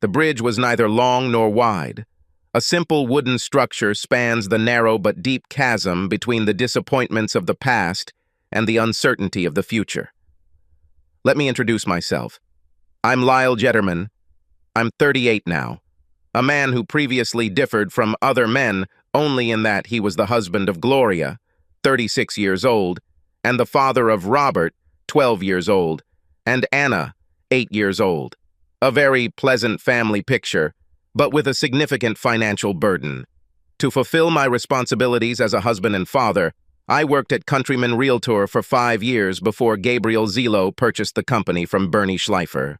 The bridge was neither long nor wide. A simple wooden structure spans the narrow but deep chasm between the disappointments of the past and the uncertainty of the future. Let me introduce myself. I'm Lyle Jetterman. I'm 38 now. A man who previously differed from other men only in that he was the husband of Gloria, 36 years old, and the father of Robert, 12 years old, and Anna, 8 years old. A very pleasant family picture, but with a significant financial burden. To fulfill my responsibilities as a husband and father, I worked at Countryman Realtor for 5 years before Gabe Zelo purchased the company from Bernie Schleifer.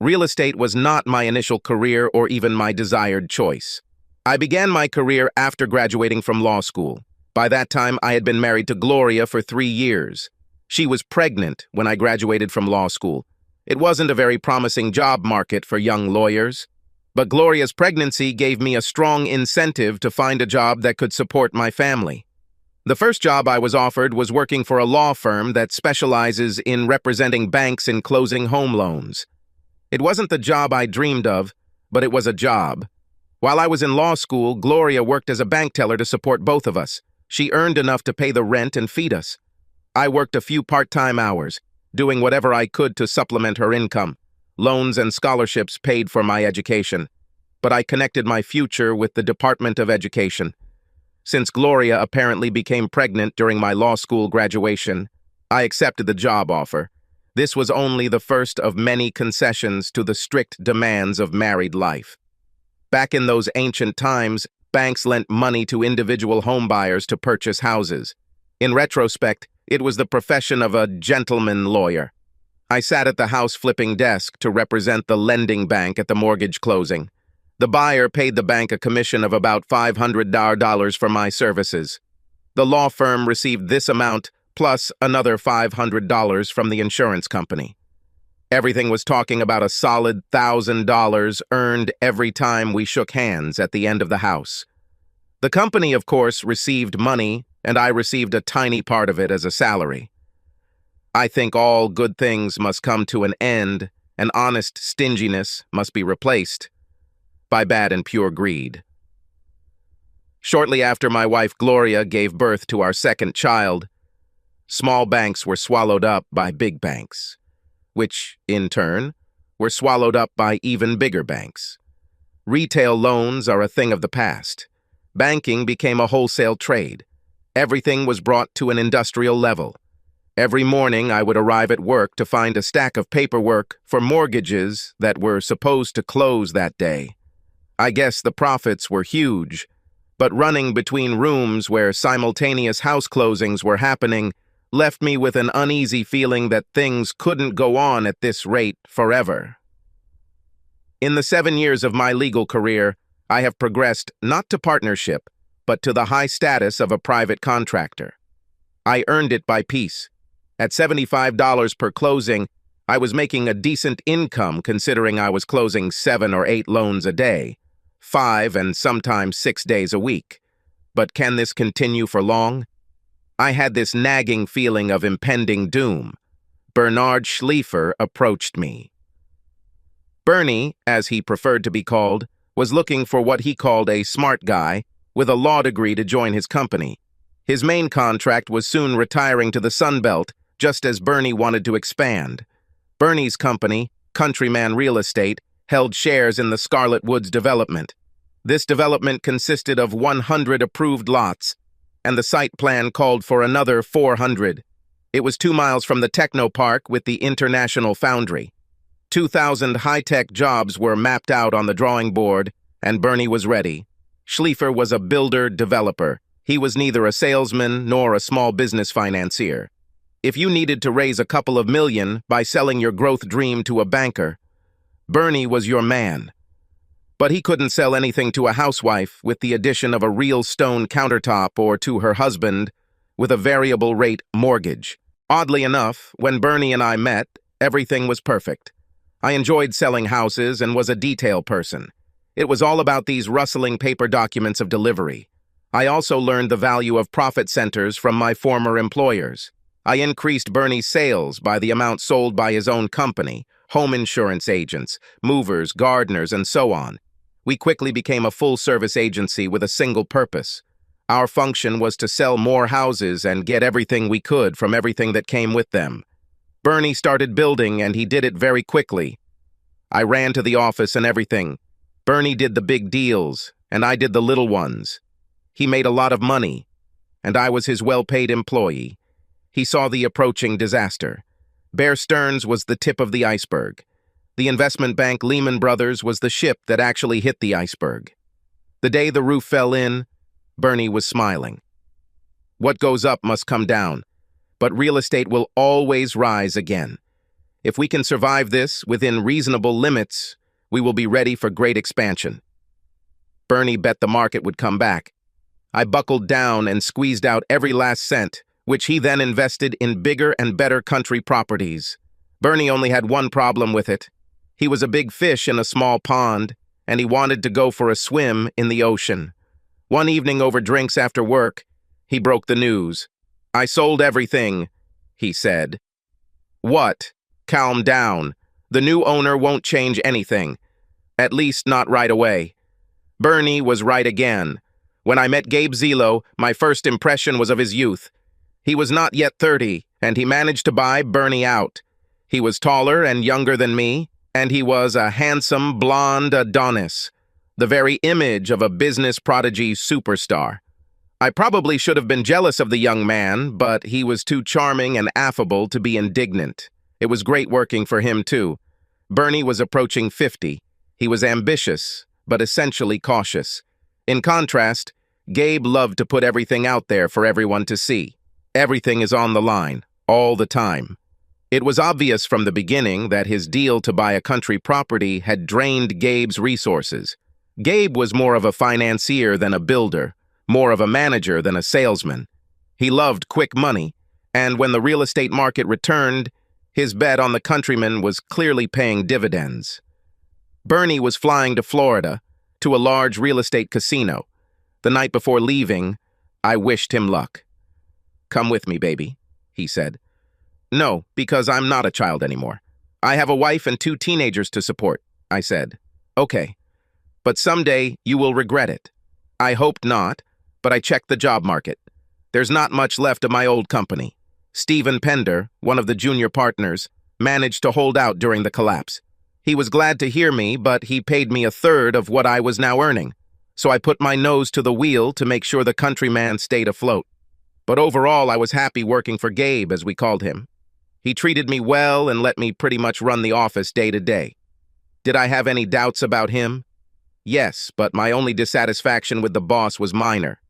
Real estate was not my initial career or even my desired choice. I began my career after graduating from law school. By that time, I had been married to Gloria for 3 years. She was pregnant when I graduated from law school. It wasn't a very promising job market for young lawyers, but Gloria's pregnancy gave me a strong incentive to find a job that could support my family. The first job I was offered was working for a law firm that specializes in representing banks in closing home loans. It wasn't the job I dreamed of, but it was a job. While I was in law school, Gloria worked as a bank teller to support both of us. She earned enough to pay the rent and feed us. I worked a few part-time hours, doing whatever I could to supplement her income. Loans and scholarships paid for my education. But I connected my future with the Department of Education. Since Gloria apparently became pregnant during my law school graduation, I accepted the job offer. This was only the first of many concessions to the strict demands of married life. Back in those ancient times, banks lent money to individual homebuyers to purchase houses. In retrospect, it was the profession of a gentleman lawyer. I sat at the house-flipping desk to represent the lending bank at the mortgage closing. The buyer paid the bank a commission of about $500 for my services. The law firm received this amount plus another $500 from the insurance company. Everything was talking about a solid $1,000 earned every time we shook hands at the end of the house. The company, of course, received money, and I received a tiny part of it as a salary. I think all good things must come to an end, and honest stinginess must be replaced by bad and pure greed. Shortly after my wife Gloria gave birth to our second child, small banks were swallowed up by big banks, which, in turn, were swallowed up by even bigger banks. Retail loans are a thing of the past. Banking became a wholesale trade. Everything was brought to an industrial level. Every morning I would arrive at work to find a stack of paperwork for mortgages that were supposed to close that day. I guess the profits were huge, but running between rooms where simultaneous house closings were happening left me with an uneasy feeling that things couldn't go on at this rate forever. In the 7 years of my legal career, I have progressed not to partnership, but to the high status of a private contractor. I earned it by piece. At $75 per closing, I was making a decent income considering I was closing 7 or 8 loans a day, 5 and sometimes 6 days a week. But can this continue for long? I had this nagging feeling of impending doom. Bernard Schleifer approached me. Bernie, as he preferred to be called, was looking for what he called a smart guy with a law degree to join his company. His main contract was soon retiring to the Sun Belt, just as Bernie wanted to expand. Bernie's company, Countryman Real Estate, held shares in the Scarlet Woods development. This development consisted of 100 approved lots, and the site plan called for another 400. It was 2 miles from the Techno Park with the International Foundry. 2,000 high-tech jobs were mapped out on the drawing board, and Bernie was ready. Schleifer was a builder-developer. He was neither a salesman nor a small business financier. If you needed to raise a couple of million by selling your growth dream to a banker, Bernie was your man. But he couldn't sell anything to a housewife with the addition of a real stone countertop or to her husband with a variable rate mortgage. Oddly enough, when Bernie and I met, everything was perfect. I enjoyed selling houses and was a detail person. It was all about these rustling paper documents of delivery. I also learned the value of profit centers from my former employers. I increased Bernie's sales by the amount sold by his own company, home insurance agents, movers, gardeners, and so on. We quickly became a full-service agency with a single purpose. Our function was to sell more houses and get everything we could from everything that came with them. Bernie started building, and he did it very quickly. I ran to the office and everything. Bernie did the big deals, and I did the little ones. He made a lot of money, and I was his well-paid employee. He saw the approaching disaster. Bear Stearns was the tip of the iceberg. The investment bank Lehman Brothers was the ship that actually hit the iceberg. The day the roof fell in, Bernie was smiling. What goes up must come down, but real estate will always rise again. If we can survive this within reasonable limits, we will be ready for great expansion. Bernie bet the market would come back. I buckled down and squeezed out every last cent, which he then invested in bigger and better country properties. Bernie only had one problem with it. He was a big fish in a small pond, and he wanted to go for a swim in the ocean. One evening over drinks after work, he broke the news. "I sold everything," he said. "What? Calm down. The new owner won't change anything. At least not right away." Bernie was right again. When I met Gabe Zelo, my first impression was of his youth. He was not yet 30, and he managed to buy Bernie out. He was taller and younger than me, and he was a handsome, blonde Adonis, the very image of a business prodigy superstar. I probably should have been jealous of the young man, but he was too charming and affable to be indignant. It was great working for him, too. Bernie was approaching 50. He was ambitious, but essentially cautious. In contrast, Gabe loved to put everything out there for everyone to see. Everything is on the line, all the time. It was obvious from the beginning that his deal to buy a country property had drained Gabe's resources. Gabe was more of a financier than a builder, more of a manager than a salesman. He loved quick money, and when the real estate market returned, his bet on the Countryman was clearly paying dividends. Bernie was flying to Florida, to a large real estate casino. The night before leaving, I wished him luck. "Come with me, baby," he said. "No, because I'm not a child anymore. I have a wife and 2 teenagers to support," I said. "Okay, but someday you will regret it." I hoped not, but I checked the job market. There's not much left of my old company. Stephen Pender, one of the junior partners, managed to hold out during the collapse. He was glad to hear me, but he paid me 1/3 of what I was now earning. So I put my nose to the wheel to make sure the Countryman stayed afloat. But overall, I was happy working for Gabe, as we called him. He treated me well and let me pretty much run the office day to day. Did I have any doubts about him? Yes, but my only dissatisfaction with the boss was minor.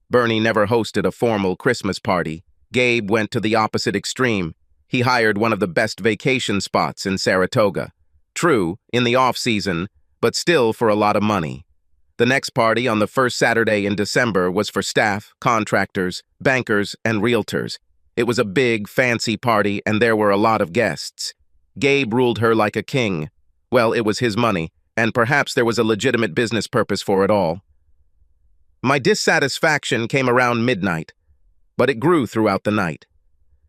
Bernie never hosted a formal Christmas party. Gabe went to the opposite extreme. He hired one of the best vacation spots in Saratoga. True, in the off-season, but still for a lot of money. The next party on the first Saturday in December was for staff, contractors, bankers, and realtors. It was a big, fancy party, and there were a lot of guests. Gabe ruled her like a king. Well, it was his money, and perhaps there was a legitimate business purpose for it all. My dissatisfaction came around midnight, but it grew throughout the night.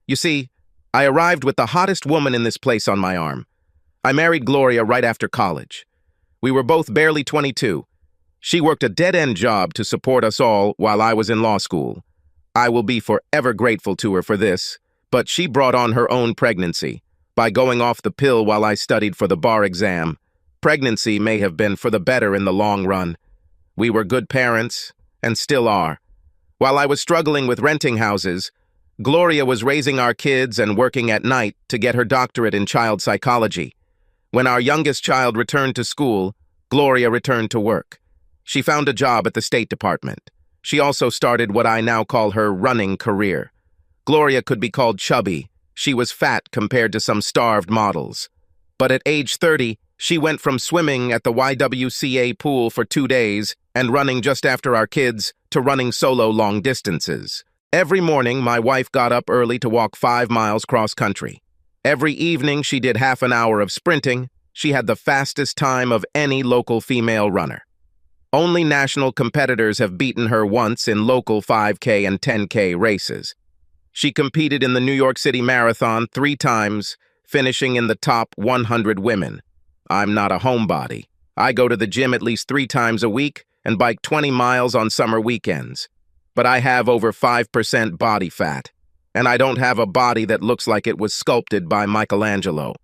You see, I arrived with the hottest woman in this place on my arm. I married Gloria right after college. We were both barely 22. She worked a dead-end job to support us all while I was in law school. I will be forever grateful to her for this, but she brought on her own pregnancy by going off the pill while I studied for the bar exam. Pregnancy may have been for the better in the long run. We were good parents, and still are. While I was struggling with renting houses, Gloria was raising our kids and working at night to get her doctorate in child psychology. When our youngest child returned to school, Gloria returned to work. She found a job at the State Department. She also started what I now call her running career. Gloria could be called chubby. She was fat compared to some starved models. But at age 30, she went from swimming at the YWCA pool for 2 days and running just after our kids to running solo long distances. Every morning, my wife got up early to walk 5 miles cross-country. Every evening, she did half an hour of sprinting. She had the fastest time of any local female runner. Only national competitors have beaten her once in local 5K and 10K races. She competed in the New York City Marathon 3 times, finishing in the top 100 women. I'm not a homebody. I go to the gym at least 3 times a week and bike 20 miles on summer weekends. But I have over 5% body fat, and I don't have a body that looks like it was sculpted by Michelangelo.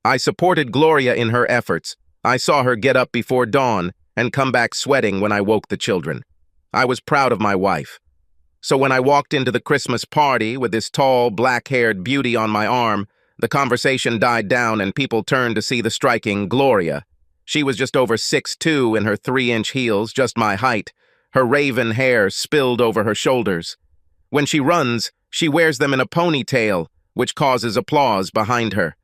I supported Gloria in her efforts. I saw her get up before dawn and come back sweating when I woke the children. I was proud of my wife. So when I walked into the Christmas party with this tall, black-haired beauty on my arm, the conversation died down and people turned to see the striking Gloria. She was just over 6'2" in her 3-inch heels, just my height. Her raven hair spilled over her shoulders. When she runs, she wears them in a ponytail, which causes applause behind her.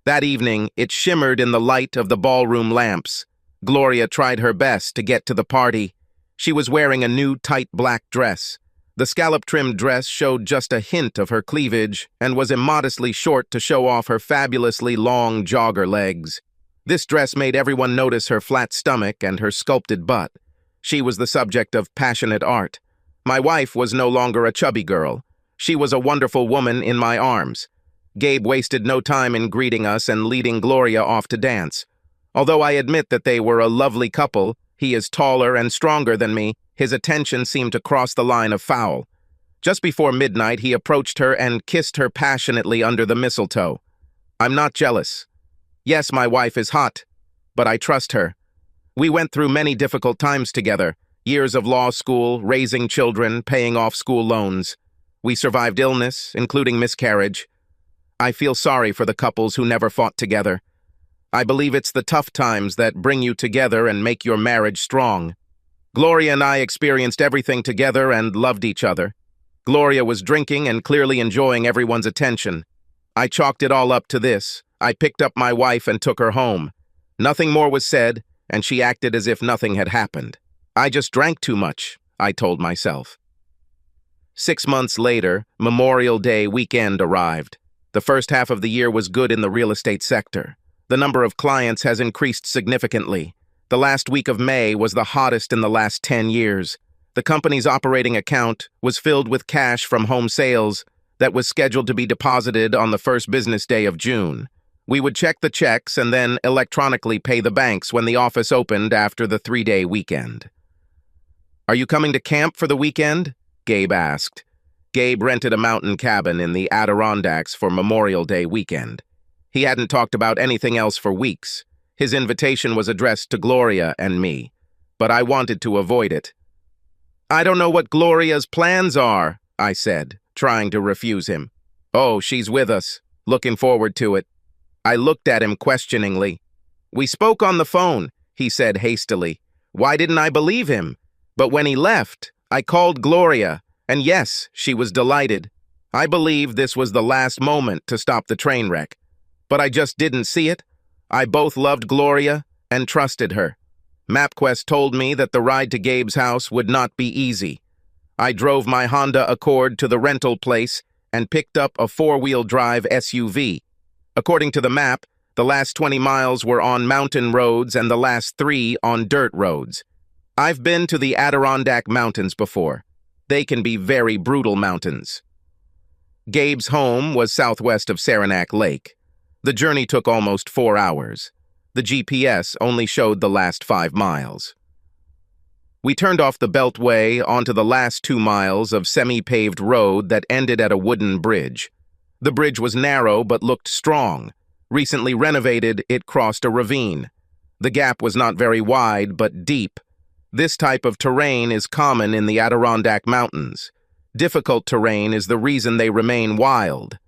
That evening, it shimmered in the light of the ballroom lamps. Gloria tried her best to get to the party. She was wearing a new tight black dress. The scallop-trimmed dress showed just a hint of her cleavage and was immodestly short to show off her fabulously long jogger legs. This dress made everyone notice her flat stomach and her sculpted butt. She was the subject of passionate art. My wife was no longer a chubby girl. She was a wonderful woman in my arms. Gabe wasted no time in greeting us and leading Gloria off to dance. Although I admit that they were a lovely couple, he is taller and stronger than me, his attention seemed to cross the line of foul. Just before midnight, he approached her and kissed her passionately under the mistletoe. I'm not jealous. Yes, my wife is hot, but I trust her. We went through many difficult times together, years of law school, raising children, paying off school loans. We survived illness, including miscarriage. I feel sorry for the couples who never fought together. I believe it's the tough times that bring you together and make your marriage strong. Gloria and I experienced everything together and loved each other. Gloria was drinking and clearly enjoying everyone's attention. I chalked it all up to this. I picked up my wife and took her home. Nothing more was said, and she acted as if nothing had happened. I just drank too much, I told myself. 6 months later, Memorial Day weekend arrived. The first half of the year was good in the real estate sector. The number of clients has increased significantly. The last week of May was the hottest in the last 10 years. The company's operating account was filled with cash from home sales that was scheduled to be deposited on the first business day of June. We would check the checks and then electronically pay the banks when the office opened after the 3-day weekend. "Are you coming to camp for the weekend?" Gabe asked. Gabe rented a mountain cabin in the Adirondacks for Memorial Day weekend. He hadn't talked about anything else for weeks. His invitation was addressed to Gloria and me, but I wanted to avoid it. "I don't know what Gloria's plans are," I said, trying to refuse him. "Oh, she's with us. Looking forward to it." I looked at him questioningly. "We spoke on the phone," he said hastily. Why didn't I believe him? But when he left, I called Gloria, and yes, she was delighted. I believed this was the last moment to stop the train wreck. But I just didn't see it. I both loved Gloria and trusted her. MapQuest told me that the ride to Gabe's house would not be easy. I drove my Honda Accord to the rental place and picked up a 4-wheel drive SUV. According to the map, the last 20 miles were on mountain roads and the last 3 on dirt roads. I've been to the Adirondack Mountains before. They can be very brutal mountains. Gabe's home was southwest of Saranac Lake. The journey took almost 4 hours. The GPS only showed the last 5 miles. We turned off the Beltway onto the last 2 miles of semi-paved road that ended at a wooden bridge. The bridge was narrow but looked strong. Recently renovated, it crossed a ravine. The gap was not very wide but deep. This type of terrain is common in the Adirondack Mountains. Difficult terrain is the reason they remain wild.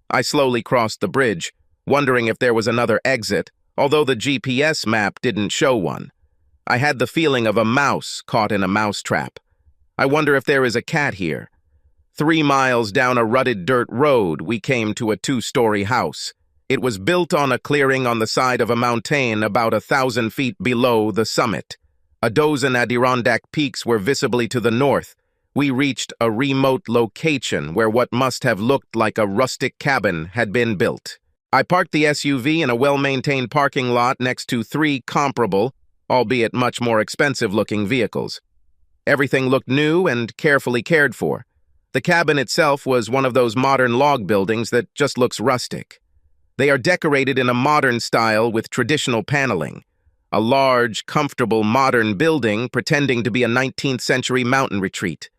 I slowly crossed the bridge, wondering if there was another exit, although the GPS map didn't show one. I had the feeling of a mouse caught in a mousetrap. I wonder if there is a cat here. 3 miles down a rutted dirt road, we came to a 2-story house. It was built on a clearing on the side of a mountain about 1,000 feet below the summit. A dozen Adirondack peaks were visibly to the north. We reached a remote location where what must have looked like a rustic cabin had been built. I parked the SUV in a well-maintained parking lot next to 3 comparable, albeit much more expensive-looking vehicles. Everything looked new and carefully cared for. The cabin itself was one of those modern log buildings that just looks rustic. They are decorated in a modern style with traditional paneling. A large, comfortable, modern building pretending to be a 19th century mountain retreat.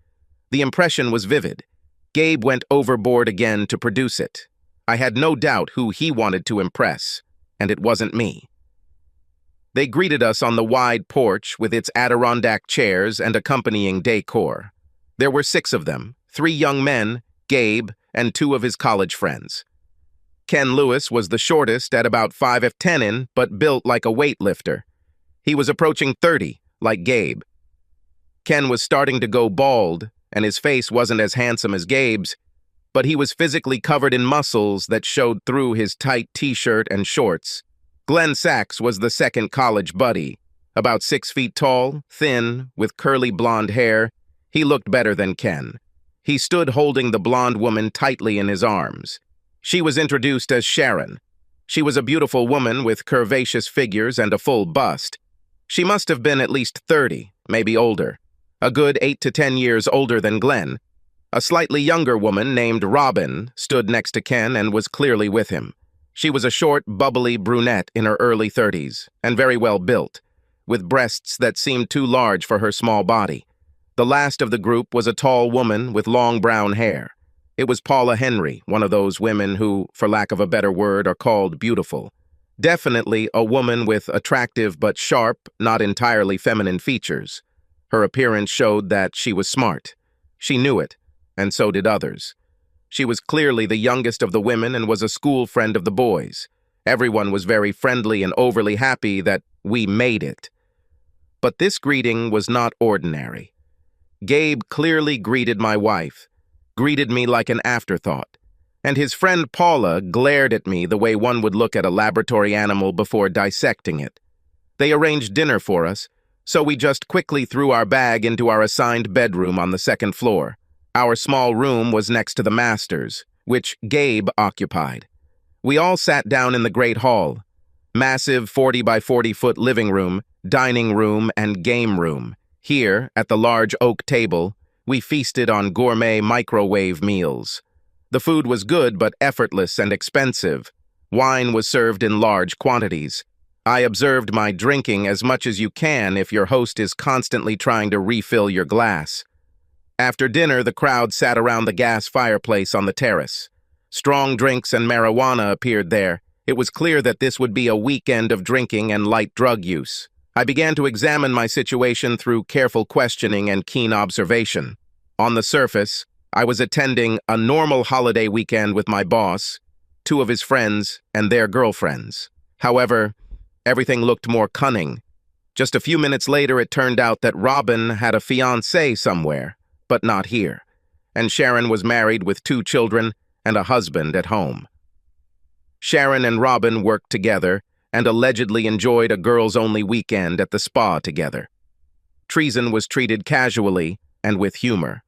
The impression was vivid. Gabe went overboard again to produce it. I had no doubt who he wanted to impress, and it wasn't me. They greeted us on the wide porch with its Adirondack chairs and accompanying decor. There were 6 of them, 3 young men, Gabe, and 2 of his college friends. Ken Lewis was the shortest at about 5'10", but built like a weightlifter. He was approaching 30, like Gabe. Ken was starting to go bald, and his face wasn't as handsome as Gabe's, but he was physically covered in muscles that showed through his tight t-shirt and shorts. Glenn Sachs was the second college buddy. About 6 feet tall, thin, with curly blonde hair, he looked better than Ken. He stood holding the blonde woman tightly in his arms. She was introduced as Sharon. She was a beautiful woman with curvaceous figures and a full bust. She must have been at least 30, maybe older. A good 8 to 10 years older than Glenn. A slightly younger woman named Robin stood next to Ken and was clearly with him. She was a short, bubbly brunette in her early 30s, and very well built, with breasts that seemed too large for her small body. The last of the group was a tall woman with long brown hair. It was Paula Henry, one of those women who, for lack of a better word, are called beautiful. Definitely a woman with attractive but sharp, not entirely feminine features. Her appearance showed that she was smart. She knew it, and so did others. She was clearly the youngest of the women and was a school friend of the boys. Everyone was very friendly and overly happy that we made it. But this greeting was not ordinary. Gabe clearly greeted my wife, greeted me like an afterthought, and his friend Paula glared at me the way one would look at a laboratory animal before dissecting it. They arranged dinner for us, so we just quickly threw our bag into our assigned bedroom on the 2nd floor. Our small room was next to the master's, which Gabe occupied. We all sat down in the great hall. Massive 40 by 40 foot living room, dining room, and game room. Here, at the large oak table, we feasted on gourmet microwave meals. The food was good but effortless and expensive. Wine was served in large quantities. I observed my drinking as much as you can if your host is constantly trying to refill your glass. After dinner, the crowd sat around the gas fireplace on the terrace. Strong drinks and marijuana appeared there. It was clear that this would be a weekend of drinking and light drug use. I began to examine my situation through careful questioning and keen observation. On the surface, I was attending a normal holiday weekend with my boss, 2 of his friends, and their girlfriends. However, everything looked more cunning. Just a few minutes later, it turned out that Robin had a fiancé somewhere, but not here, and Sharon was married with 2 children and a husband at home. Sharon and Robin worked together and allegedly enjoyed a girls-only weekend at the spa together. Treason was treated casually and with humor.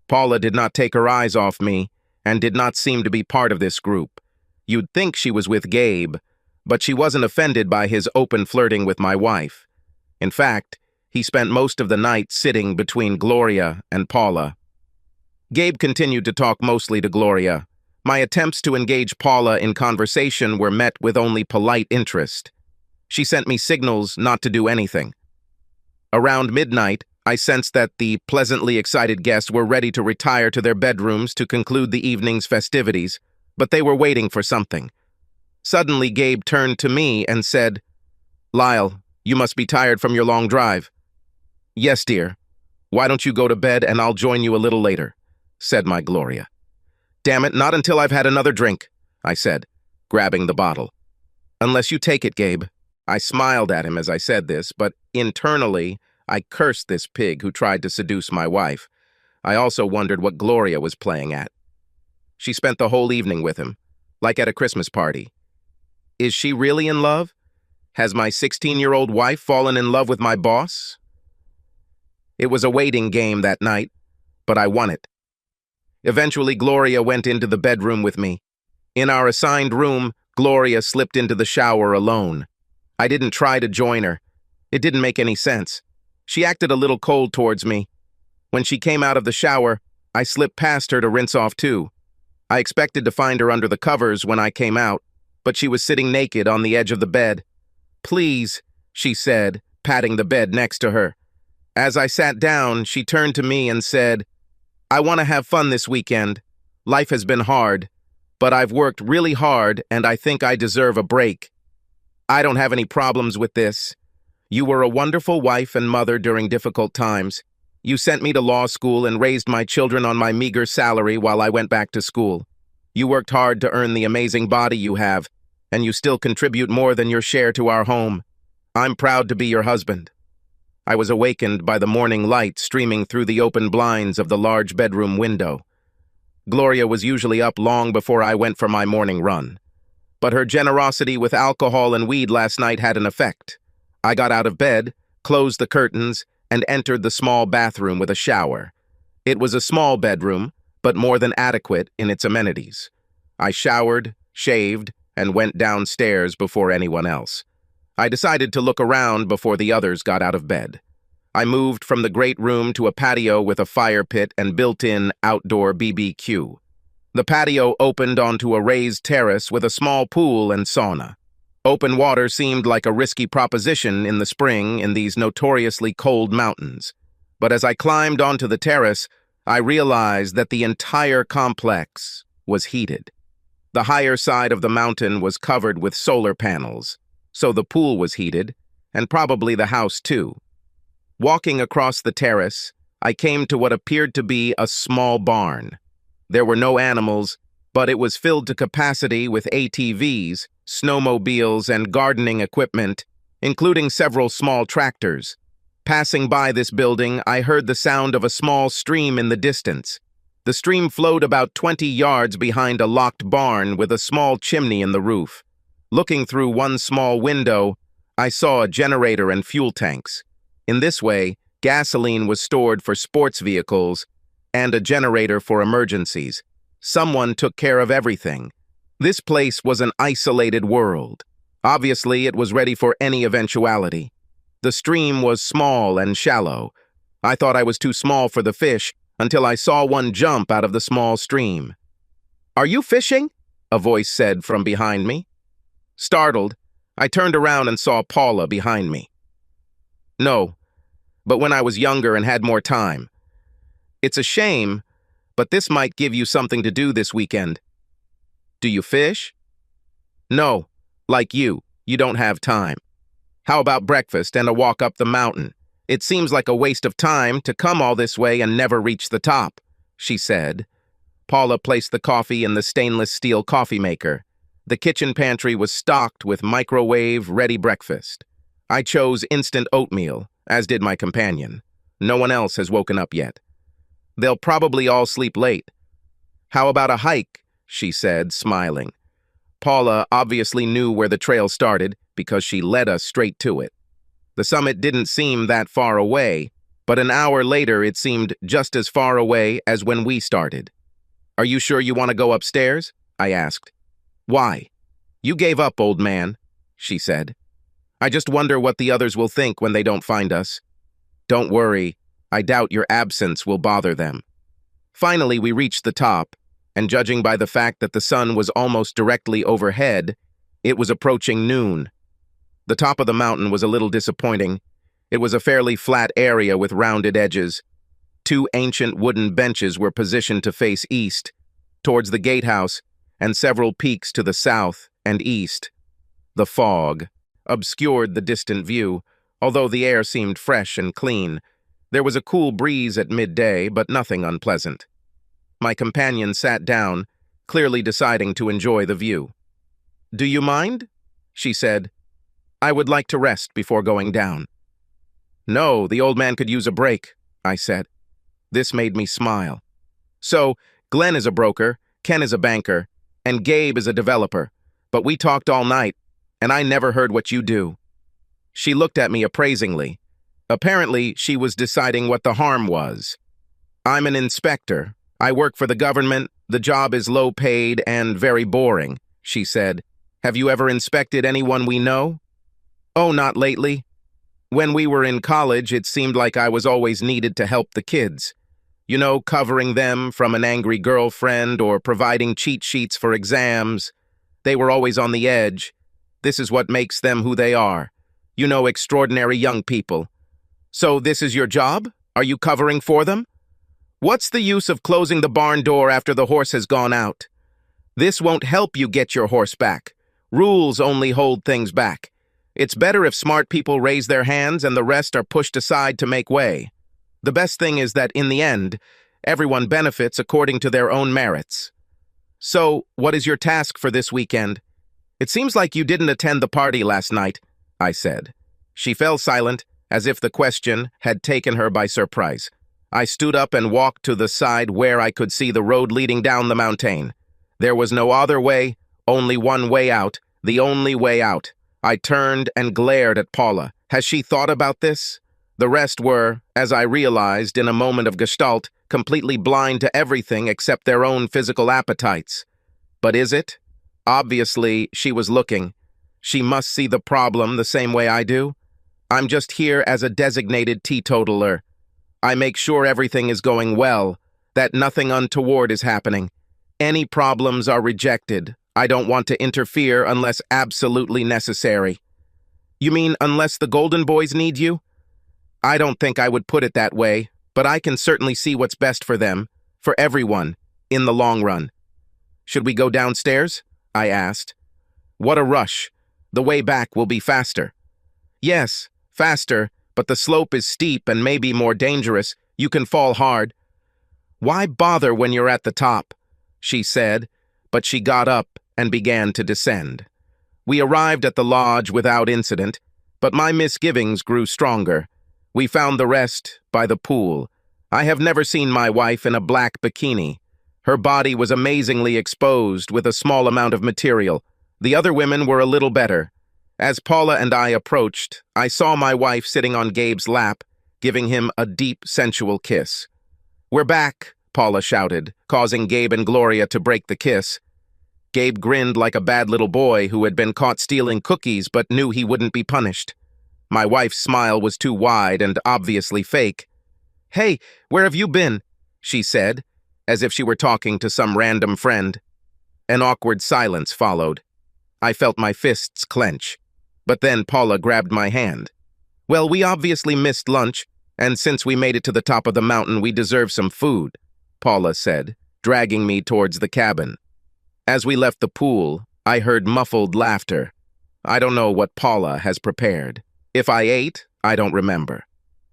Paula did not take her eyes off me and did not seem to be part of this group. You'd think she was with Gabe, but she wasn't offended by his open flirting with my wife. In fact, he spent most of the night sitting between Gloria and Paula. Gabe continued to talk mostly to Gloria. My attempts to engage Paula in conversation were met with only polite interest. She sent me signals not to do anything. Around midnight, I sensed that the pleasantly excited guests were ready to retire to their bedrooms to conclude the evening's festivities, but they were waiting for something. Suddenly, Gabe turned to me and said, "Lyle, you must be tired from your long drive." "Yes, dear. Why don't you go to bed and I'll join you a little later," said my Gloria. "Damn it, not until I've had another drink," I said, grabbing the bottle. "Unless you take it, Gabe." I smiled at him as I said this, but internally, I cursed this pig who tried to seduce my wife. I also wondered what Gloria was playing at. She spent the whole evening with him, like at a Christmas party. Is she really in love? Has my 16-year-old wife fallen in love with my boss? It was a waiting game that night, but I won it. Eventually, Gloria went into the bedroom with me. In our assigned room, Gloria slipped into the shower alone. I didn't try to join her. It didn't make any sense. She acted a little cold towards me. When she came out of the shower, I slipped past her to rinse off too. I expected to find her under the covers when I came out, but she was sitting naked on the edge of the bed. "Please," she said, patting the bed next to her. As I sat down, she turned to me and said, "I want to have fun this weekend. Life has been hard, but I've worked really hard and I think I deserve a break. I don't have any problems with this. You were a wonderful wife and mother during difficult times. You sent me to law school and raised my children on my meager salary while I went back to school. You worked hard to earn the amazing body you have, and you still contribute more than your share to our home. I'm proud to be your husband." I was awakened by the morning light streaming through the open blinds of the large bedroom window. Gloria was usually up long before I went for my morning run. But her generosity with alcohol and weed last night had an effect. I got out of bed, closed the curtains, and entered the small bathroom with a shower. It was a small bedroom, but more than adequate in its amenities. I showered, shaved, and went downstairs before anyone else. I decided to look around before the others got out of bed. I moved from the great room to a patio with a fire pit and built-in outdoor BBQ. The patio opened onto a raised terrace with a small pool and sauna. Open water seemed like a risky proposition in the spring in these notoriously cold mountains. But as I climbed onto the terrace, I realized that the entire complex was heated. The higher side of the mountain was covered with solar panels, so the pool was heated, and probably the house too. Walking across the terrace, I came to what appeared to be a small barn. There were no animals, but it was filled to capacity with ATVs, snowmobiles, and gardening equipment, including several small tractors. Passing by this building, I heard the sound of a small stream in the distance. The stream flowed about 20 yards behind a locked barn with a small chimney in the roof. Looking through one small window, I saw a generator and fuel tanks. In this way, gasoline was stored for sports vehicles and a generator for emergencies. Someone took care of everything. This place was an isolated world. Obviously, it was ready for any eventuality. The stream was small and shallow. I thought I was too small for the fish until I saw one jump out of the small stream. "Are you fishing?" a voice said from behind me. Startled, I turned around and saw Paula behind me. "No, but when I was younger and had more time. It's a shame, but this might give you something to do this weekend." "Do you fish?" "No, like you don't have time." "How about breakfast and a walk up the mountain? It seems like a waste of time to come all this way and never reach the top," she said. Paula placed the coffee in the stainless steel coffee maker. The kitchen pantry was stocked with microwave-ready breakfast. I chose instant oatmeal, as did my companion. No one else has woken up yet. They'll probably all sleep late. "How about a hike?" she said, smiling. Paula obviously knew where the trail started because she led us straight to it. The summit didn't seem that far away, but an hour later it seemed just as far away as when we started. "Are you sure you want to go upstairs?" I asked. "Why?" "You gave up, old man," she said. "I just wonder what the others will think when they don't find us." "Don't worry, I doubt your absence will bother them." Finally, we reached the top, and judging by the fact that the sun was almost directly overhead, it was approaching noon. The top of the mountain was a little disappointing. It was a fairly flat area with rounded edges. 2 ancient wooden benches were positioned to face east, towards the gatehouse, and several peaks to the south and east. The fog obscured the distant view, although the air seemed fresh and clean. There was a cool breeze at midday, but nothing unpleasant. My companion sat down, clearly deciding to enjoy the view. "Do you mind?" she said. "I would like to rest before going down." "No, the old man could use a break," I said. This made me smile. "So, Glenn is a broker, Ken is a banker, and Gabe is a developer, but we talked all night, and I never heard what you do." She looked at me appraisingly. Apparently, she was deciding what the harm was. "I'm an inspector. I work for the government. The job is low-paid and very boring," she said. "Have you ever inspected anyone we know?" "Oh, not lately. When we were in college, it seemed like I was always needed to help the kids. You know, covering them from an angry girlfriend or providing cheat sheets for exams. They were always on the edge. This is what makes them who they are. You know, extraordinary young people. So this is your job? Are you covering for them? What's the use of closing the barn door after the horse has gone out? This won't help you get your horse back. Rules only hold things back. It's better if smart people raise their hands and the rest are pushed aside to make way. The best thing is that, in the end, everyone benefits according to their own merits. So, what is your task for this weekend? It seems like you didn't attend the party last night, I said. She fell silent, as if the question had taken her by surprise. I stood up and walked to the side where I could see the road leading down the mountain. There was no other way, only one way out, the only way out. I turned and glared at Paula. Has she thought about this? The rest were, as I realized in a moment of gestalt, completely blind to everything except their own physical appetites. But is it? Obviously, she was looking. She must see the problem the same way I do. I'm just here as a designated teetotaler. I make sure everything is going well, that nothing untoward is happening. Any problems are rejected. I don't want to interfere unless absolutely necessary. You mean unless the Golden Boys need you? I don't think I would put it that way, but I can certainly see what's best for them, for everyone, in the long run. Should we go downstairs? I asked. What a rush. The way back will be faster. Yes, faster, but the slope is steep and maybe more dangerous. You can fall hard. Why bother when you're at the top? She said, but she got up and began to descend. We arrived at the lodge without incident, but my misgivings grew stronger. We found the rest by the pool. I have never seen my wife in a black bikini. Her body was amazingly exposed with a small amount of material. The other women were a little better. As Paula and I approached, I saw my wife sitting on Gabe's lap, giving him a deep, sensual kiss. "We're back," Paula shouted, causing Gabe and Gloria to break the kiss. Gabe grinned like a bad little boy who had been caught stealing cookies but knew he wouldn't be punished. My wife's smile was too wide and obviously fake. "Hey, where have you been?" she said, as if she were talking to some random friend. An awkward silence followed. I felt my fists clench. But then Paula grabbed my hand. "Well, we obviously missed lunch, and since we made it to the top of the mountain, we deserve some food," Paula said, dragging me towards the cabin. As we left the pool, I heard muffled laughter. I don't know what Paula has prepared. If I ate, I don't remember.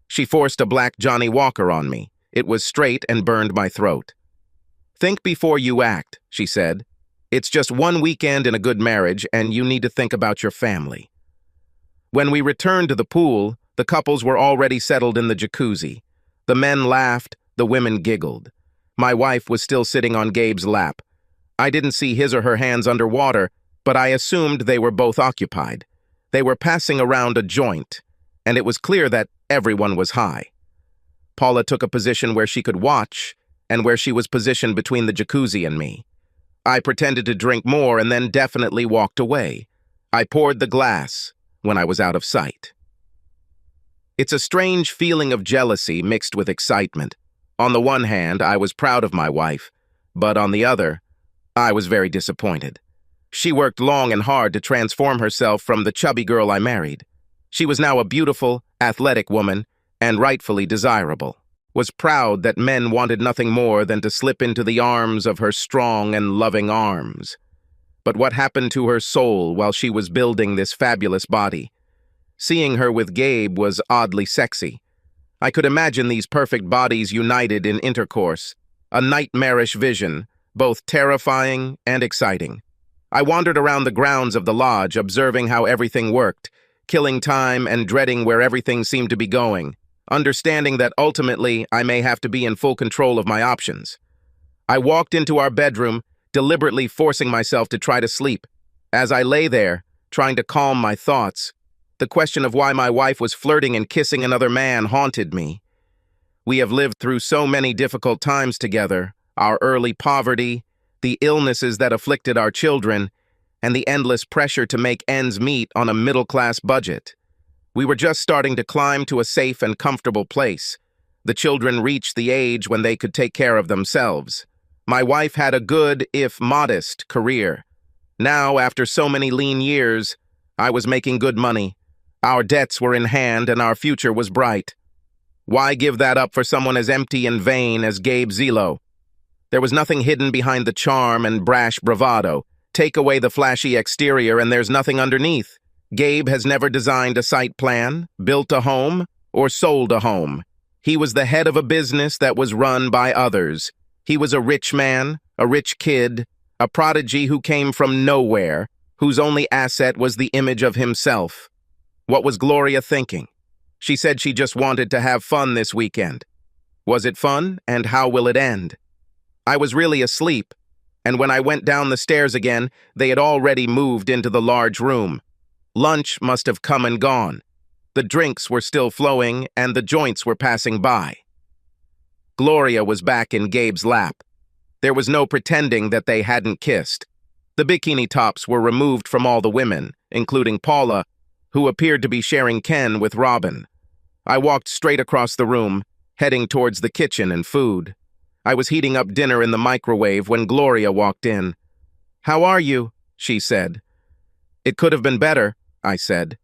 She forced a black Johnny Walker on me. It was straight and burned my throat. "Think before you act," she said. "It's just one weekend in a good marriage, and you need to think about your family." When we returned to the pool, the couples were already settled in the jacuzzi. The men laughed, the women giggled. My wife was still sitting on Gabe's lap. I didn't see his or her hands underwater, but I assumed they were both occupied. They were passing around a joint, and it was clear that everyone was high. Paula took a position where she could watch, and where she was positioned between the jacuzzi and me. I pretended to drink more and then definitely walked away. I poured the glass when I was out of sight. It's a strange feeling of jealousy mixed with excitement. On the one hand, I was proud of my wife, but on the other, I was very disappointed. She worked long and hard to transform herself from the chubby girl I married. She was now a beautiful, athletic woman, and rightfully desirable. Was proud that men wanted nothing more than to slip into the arms of her strong and loving arms. But what happened to her soul while she was building this fabulous body? Seeing her with Gabe was oddly sexy. I could imagine these perfect bodies united in intercourse, a nightmarish vision, both terrifying and exciting. I wandered around the grounds of the lodge, observing how everything worked, killing time and dreading where everything seemed to be going, understanding that ultimately I may have to be in full control of my options. I walked into our bedroom, deliberately forcing myself to try to sleep. As I lay there, trying to calm my thoughts, the question of why my wife was flirting and kissing another man haunted me. We have lived through so many difficult times together, our early poverty, the illnesses that afflicted our children, and the endless pressure to make ends meet on a middle-class budget. We were just starting to climb to a safe and comfortable place. The children reached the age when they could take care of themselves. My wife had a good, if modest, career. Now, after so many lean years, I was making good money. Our debts were in hand and our future was bright. Why give that up for someone as empty and vain as Gabe Zelo? There was nothing hidden behind the charm and brash bravado. Take away the flashy exterior and there's nothing underneath. Gabe has never designed a site plan, built a home, or sold a home. He was the head of a business that was run by others. He was a rich man, a rich kid, a prodigy who came from nowhere, whose only asset was the image of himself. What was Gloria thinking? She said she just wanted to have fun this weekend. Was it fun, and how will it end? I was really asleep, and when I went down the stairs again, they had already moved into the large room. Lunch must have come and gone. The drinks were still flowing, and the joints were passing by. Gloria was back in Gabe's lap. There was no pretending that they hadn't kissed. The bikini tops were removed from all the women, including Paula, who appeared to be sharing Ken with Robin. I walked straight across the room, heading towards the kitchen and food. I was heating up dinner in the microwave when Gloria walked in. "How are you?" she said. "It could have been better," I said.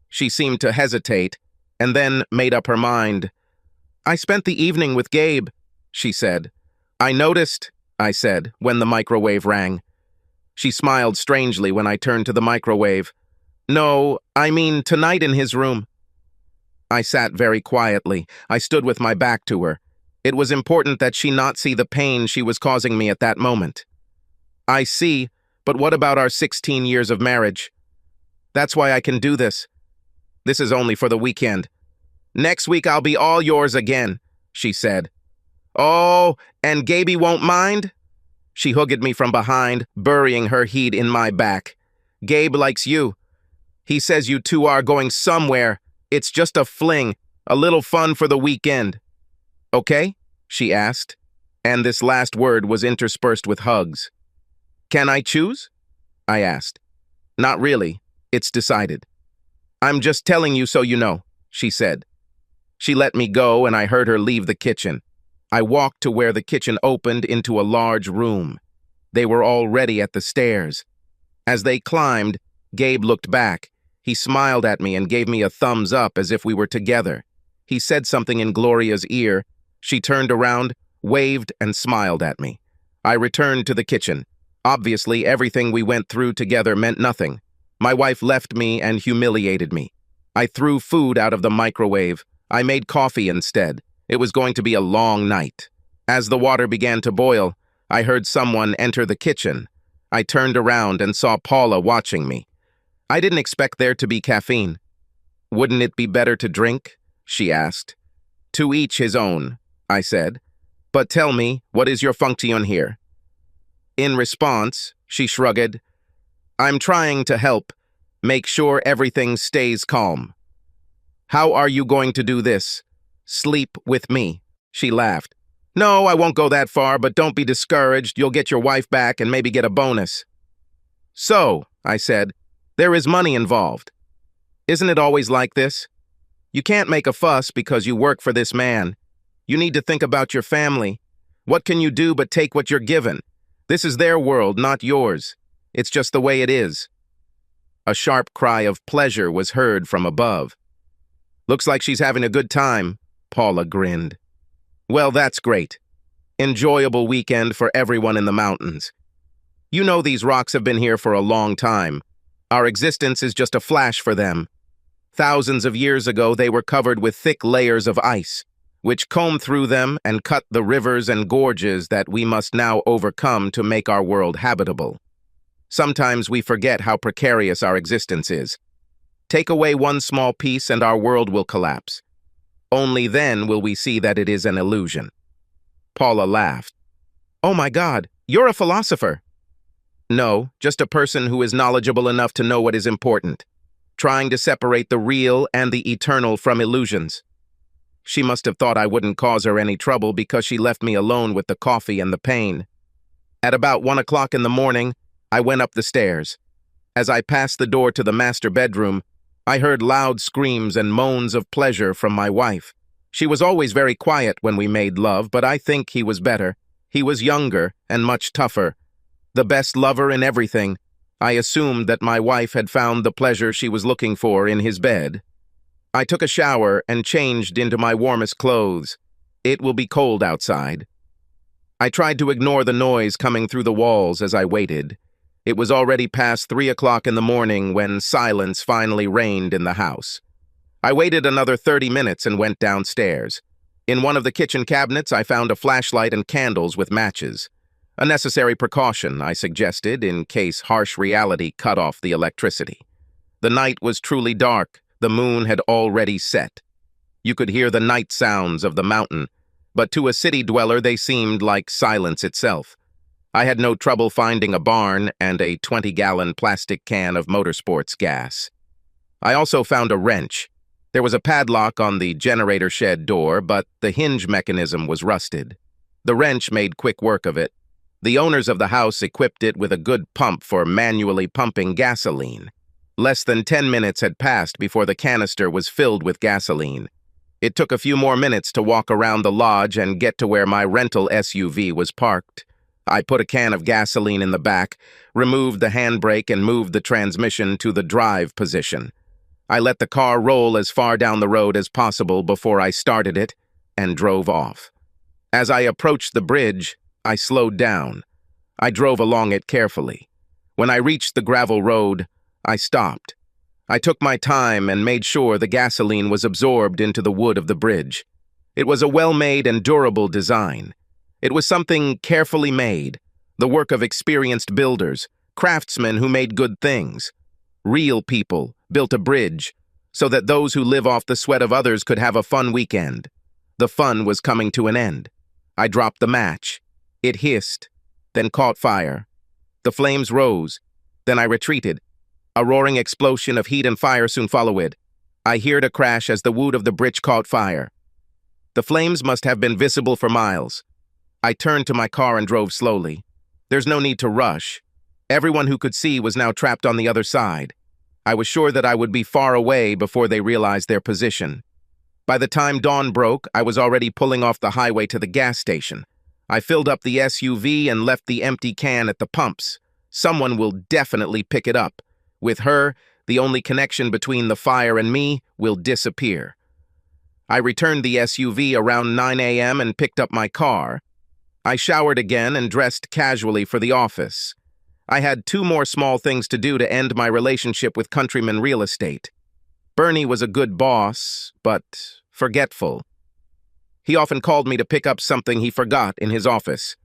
She seemed to hesitate, and then made up her mind. "I spent the evening with Gabe," she said. "I noticed," I said, when the microwave rang. She smiled strangely when I turned to the microwave. "No, I mean tonight in his room." I sat very quietly. I stood with my back to her. It was important that she not see the pain she was causing me at that moment. "I see, but what about our 16 years of marriage? That's why I can do this. This is only for the weekend. Next week I'll be all yours again," she said. "Oh, and Gaby won't mind?" She hugged me from behind, burying her head in my back. "Gabe likes you. He says you two are going somewhere. It's just a fling, a little fun for the weekend." "Okay?" she asked, and this last word was interspersed with hugs. "Can I choose?" I asked. "Not really. It's decided." "I'm just telling you so you know," she said. She let me go and I heard her leave the kitchen. I walked to where the kitchen opened into a large room. They were already at the stairs. As they climbed, Gabe looked back. He smiled at me and gave me a thumbs up as if we were together. He said something in Gloria's ear. She turned around, waved, and smiled at me. I returned to the kitchen. Obviously, everything we went through together meant nothing. My wife left me and humiliated me. I threw food out of the microwave. I made coffee instead. It was going to be a long night. As the water began to boil, I heard someone enter the kitchen. I turned around and saw Paula watching me. I didn't expect there to be caffeine. "Wouldn't it be better to drink?" she asked. "To each his own," I said. "But tell me, what is your function here?" In response, she shrugged. "I'm trying to help. Make sure everything stays calm." "How are you going to do this?" "Sleep with me," she laughed. "No, I won't go that far, but don't be discouraged. You'll get your wife back and maybe get a bonus." "So," I said, "there is money involved. Isn't it always like this? You can't make a fuss because you work for this man. You need to think about your family. What can you do but take what you're given? This is their world, not yours. It's just the way it is." A sharp cry of pleasure was heard from above. "Looks like she's having a good time," Paula grinned. "Well, that's great. Enjoyable weekend for everyone in the mountains. You know these rocks have been here for a long time. Our existence is just a flash for them. Thousands of years ago, they were covered with thick layers of ice, which combed through them and cut the rivers and gorges that we must now overcome to make our world habitable. Sometimes we forget how precarious our existence is. Take away one small piece and our world will collapse. Only then will we see that it is an illusion." Paula laughed. "Oh my God, you're a philosopher." "No, just a person who is knowledgeable enough to know what is important, trying to separate the real and the eternal from illusions." She must have thought I wouldn't cause her any trouble because she left me alone with the coffee and the pain. At about 1 o'clock in the morning, I went up the stairs. As I passed the door to the master bedroom, I heard loud screams and moans of pleasure from my wife. She was always very quiet when we made love, but I think he was better. He was younger and much tougher. The best lover in everything. I assumed that my wife had found the pleasure she was looking for in his bed. I took a shower and changed into my warmest clothes. It will be cold outside. I tried to ignore the noise coming through the walls as I waited. It was already past 3 o'clock in the morning when silence finally reigned in the house. I waited another 30 minutes and went downstairs. In one of the kitchen cabinets, I found a flashlight and candles with matches. A necessary precaution, I suggested, in case harsh reality cut off the electricity. The night was truly dark. The moon had already set. You could hear the night sounds of the mountain, but to a city dweller they seemed like silence itself. I had no trouble finding a barn and a 20-gallon plastic can of motorsports gas. I also found a wrench. There was a padlock on the generator shed door, but the hinge mechanism was rusted. The wrench made quick work of it. The owners of the house equipped it with a good pump for manually pumping gasoline. Less than 10 minutes had passed before the canister was filled with gasoline. It took a few more minutes to walk around the lodge and get to where my rental SUV was parked. I put a can of gasoline in the back, removed the handbrake, and moved the transmission to the drive position. I let the car roll as far down the road as possible before I started it and drove off. As I approached the bridge, I slowed down. I drove along it carefully. When I reached the gravel road, I stopped. I took my time and made sure the gasoline was absorbed into the wood of the bridge. It was a well-made and durable design. It was something carefully made, the work of experienced builders, craftsmen who made good things. Real people built a bridge so that those who live off the sweat of others could have a fun weekend. The fun was coming to an end. I dropped the match. It hissed, then caught fire. The flames rose, then I retreated. A roaring explosion of heat and fire soon followed. I heard a crash as the wood of the bridge caught fire. The flames must have been visible for miles. I turned to my car and drove slowly. There's no need to rush. Everyone who could see was now trapped on the other side. I was sure that I would be far away before they realized their position. By the time dawn broke, I was already pulling off the highway to the gas station. I filled up the SUV and left the empty can at the pumps. Someone will definitely pick it up. With her, the only connection between the fire and me will disappear. I returned the SUV around 9 a.m. and picked up my car. I showered again and dressed casually for the office. I had 2 more small things to do to end my relationship with Countryman Real Estate. Bernie was a good boss, but forgetful. He often called me to pick up something he forgot in his office.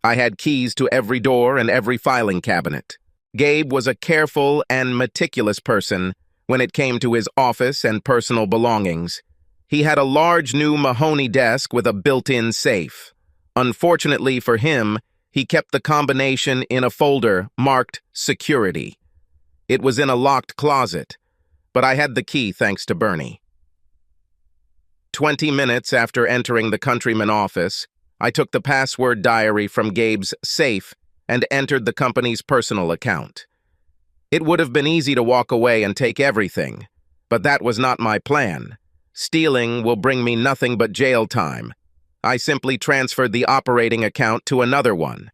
I had keys to every door and every filing cabinet. Gabe was a careful and meticulous person when it came to his office and personal belongings. He had a large new mahogany desk with a built-in safe. Unfortunately for him, he kept the combination in a folder marked security. It was in a locked closet, but I had the key thanks to Bernie. 20 minutes after entering the Countryman office, I took the password diary from Gabe's safe and entered the company's personal account. It would have been easy to walk away and take everything, but that was not my plan. Stealing will bring me nothing but jail time. I simply transferred the operating account to another one.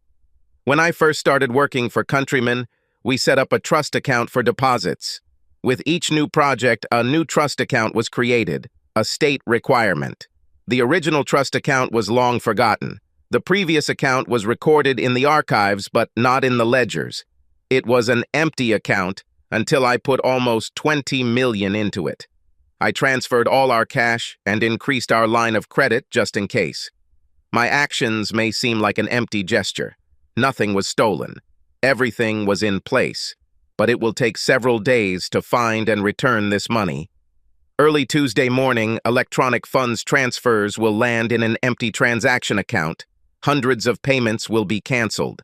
When I first started working for Countryman, we set up a trust account for deposits. With each new project, a new trust account was created, a state requirement. The original trust account was long forgotten. The previous account was recorded in the archives, but not in the ledgers. It was an empty account until I put almost $20 million into it. I transferred all our cash and increased our line of credit just in case. My actions may seem like an empty gesture. Nothing was stolen. Everything was in place, but it will take several days to find and return this money. Early Tuesday morning, electronic funds transfers will land in an empty transaction account. Hundreds of payments will be canceled.